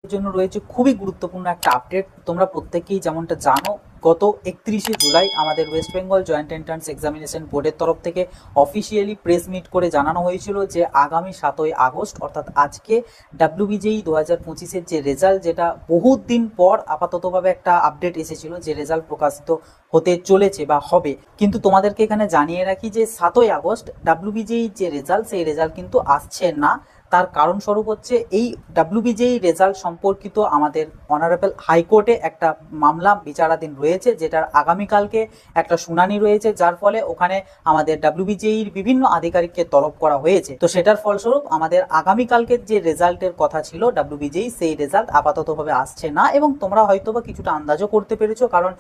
জন্য রয়েছে খুবই গুরুত্বপূর্ণ একটা আপডেট। তোমরা প্রত্যেকেই যেমনটা জানো, গত 31শে জুলাই আমাদের West Bengal joint entrance examination বোর্ডের তরফ থেকে অফিসিয়ালি প্রেস মিট করে জানানো হয়েছিল যে আগামী 7ই আগস্ট অর্থাৎ আজকে ডাব্লিউবিজেই 2025-এর যে রেজাল্ট, যেটা বহুত দিন পর আপাততভাবে একটা আপডেট এসেছিল যে রেজাল্ট প্রকাশিত হতে চলেছে বা হবে। কিন্তু তোমাদেরকে এখানে জানিয়ে রাখি যে 7ই আগস্ট ডাব্লিউবিজেই যে রেজাল্ট, সেই রেজাল্ট কিন্তু আসছে না। তার কারণ স্বরূপ হচ্ছে এই ডাব্লিউবিজেই রেজাল্ট সম্পর্কিত আমাদের অনারেবল হাইকোর্টে একটা মামলা বিচারাধীন রয়েছে, যেটার আগামীকালকে একটা শুনানি রয়েছে, যার ফলে ওখানে আমাদের ডাব্লিউবিজেইর বিভিন্ন আধিকারিককে তলব করা হয়েছে। তো সেটার ফলস্বরূপ আমাদের আগামীকালকের যে রেজাল্টের কথা ছিল ডাব্লিউবিজেই, সেই রেজাল্ট আপাততভাবে আসছে না। এবং তোমরা হয়তোবা কিছুটা আন্দাজও করতে পেরেছো, কারণ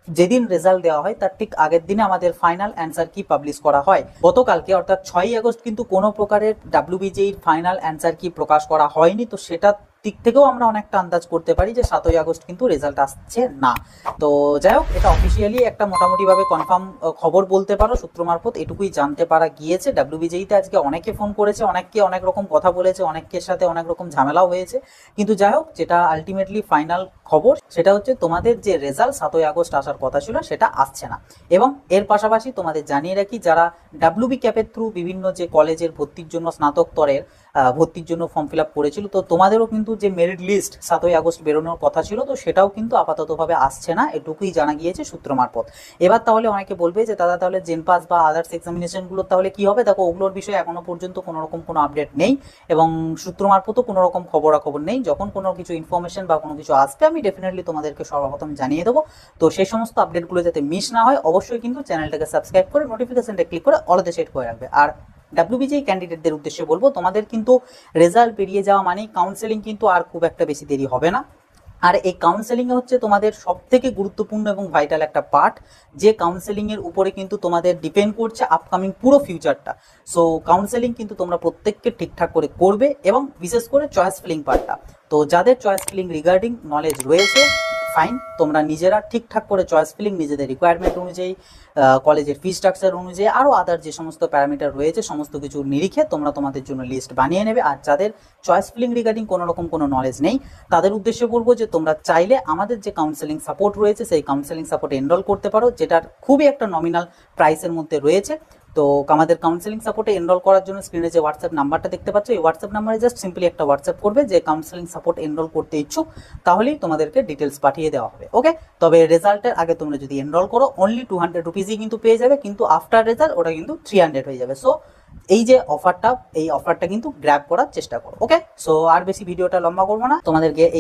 যেদিন রেজাল্ট দেওয়া হয় তার ঠিক আগের দিনে আমাদের ফাইনাল অ্যান্সার কি পাবলিশ করা হয়। গতকালকে অর্থাৎ 6ই আগস্ট কিন্তু কোনো প্রকারের ডাব্লিউবিজেইর ফাইনাল অ্যান্সার কি প্রকাশ করা হয়নি। তো সেটা দিক থেকেও আমরা অনেকটা আন্দাজ করতে পারি যে 7ই আগস্ট কিন্তু রেজাল্ট আসছে না। তো যাই হোক, এটা অফিসিয়ালি একটা মোটামুটিভাবে কনফার্ম খবর বলতে পারো, সূত্র মারফত এটুকুই জানতে পারা গিয়েছে। ডাব্লিউবিজেইতে আজকে অনেকে ফোন করেছে, অনেককে অনেক রকম কথা বলেছে, অনেকের সাথে অনেক রকম ঝামেলাও হয়েছে। কিন্তু যাই হোক, যেটা আলটিমেটলি ফাইনাল খবর সেটা হচ্ছে তোমাদের যে রেজাল্ট 7ই আগস্ট আসার কথা ছিল সেটা আসছে না। এবং এর পাশাপাশি তোমাদের জানিয়ে রাখি, যারা ডাব্লিউবি ক্যাপের থ্রু বিভিন্ন যে কলেজের ভর্তির জন্য স্নাতক স্তরের ভর্তির জন্য ফর্ম ফিল আপ করেছিল, তো তোমাদেরও কিন্তু যে মেরিট লিস্ট 7ই আগস্ট বেরোনোর কথা ছিল, তো সেটাও কিন্তু আপাততভাবে আসছে না, এটুকুই জানা গিয়েছে সূত্র মারফত। এবার তাহলে অনেকে বলবে যে দাদা তাহলে জেনপাস বা আদার্স এক্সামিনেশনগুলোর তাহলে কি হবে? দেখো, ওগুলোর বিষয়ে এখনো পর্যন্ত কোনো রকম কোনো আপডেট নেই এবং সূত্র মারফতও কোনো রকম খবরাখবর নেই। যখন কোনো কিছু ইনফরমেশন বা কোনো কিছু আসবে আমি ডেফিনেটলি তোমাদেরকে সর্বপ্রথম জানিয়ে দেবো। তো সেই সমস্ত আপডেটগুলো যাতে মিস না হয়, অবশ্যই কিন্তু চ্যানেলটাকে সাবস্ক্রাইব করে নোটিফিকেশনটা ক্লিক করে অলতে সেট করে রাখবে। আর ডাব্লিউবিজেই ক্যান্ডিডেটদের উদ্দেশ্যে বলবো, তোমাদের কিন্তু রেজাল্ট বেরিয়ে যাওয়া মানেই কাউন্সেলিং কিন্তু আর খুব একটা বেশি দেরি হবে না। আর এই কাউন্সেলিংয়ে হচ্ছে তোমাদের সব থেকে গুরুত্বপূর্ণ এবং ভাইটাল একটা পার্ট, যে কাউন্সেলিংয়ের উপরে কিন্তু তোমাদের ডিপেন্ড করছে আপকামিং পুরো ফিউচারটা। সো কাউন্সেলিং কিন্তু তোমরা প্রত্যেককে ঠিকঠাক করে করবে, এবং বিশেষ করে চয়েস ফিলিং পার্টটা। তো যাদের চয়েস ফিলিং রিগার্ডিং নলেজ রয়েছে, ফাইন, তোমরা নিজেরা ঠিকঠাক করে চয়েস ফিলিং নিজেদের রিকোয়ারমেন্ট অনুযায়ী, কলেজের ফি স্ট্রাকচার অনুযায়ী, আরও আদার যে সমস্ত প্যারামিটার রয়েছে সমস্ত কিছু নিরিখে তোমরা তোমাদের জন্য লিস্ট বানিয়ে নেবে। আর যাদের চয়েস ফিলিং রিগার্ডিং কোনো রকম কোনো নলেজ নেই, তাদের উদ্দেশ্যে বলবো যে তোমরা চাইলে আমাদের যে কাউন্সেলিং সাপোর্ট রয়েছে সেই কাউন্সেলিং সাপোর্টে এনরোল করতে পারো, যেটার খুবই একটা নমিনাল প্রাইসের মধ্যে রয়েছে। তো আমাদের কাউন্সেলিং সাপোর্টে এনরোল করার জন্য স্ক্রিনে যে হোয়াটসঅ্যাপ নাম্বারটা দেখতে পাচ্ছ, এই হোয়াটসঅ্যাপ নাম্বারে জাস্ট সিম্পলি একটা হোয়াটসঅ্যাপ করবে যে কাউন্সেলিং সাপোর্ট এনরোল করতে ইচ্ছুক, তাহলেই তোমাদেরকে ডিটেলস পাঠিয়ে দেওয়া হবে। ওকে, তবে রেজাল্টের আগে তোমরা যদি এনরোল করো অনলি 200 রুপিসই কিন্তু পেয়ে যাবে, কিন্তু আফটার রেজাল্ট ওটা কিন্তু 300 হয়ে যাবে। সো এই যে অফারটা, এই অফারটা কিন্তু গ্র্যাব করার চেষ্টা করো। ওকে, সো আর বেশি ভিডিওটা লম্বা করবো না, তোমাদেরকে এই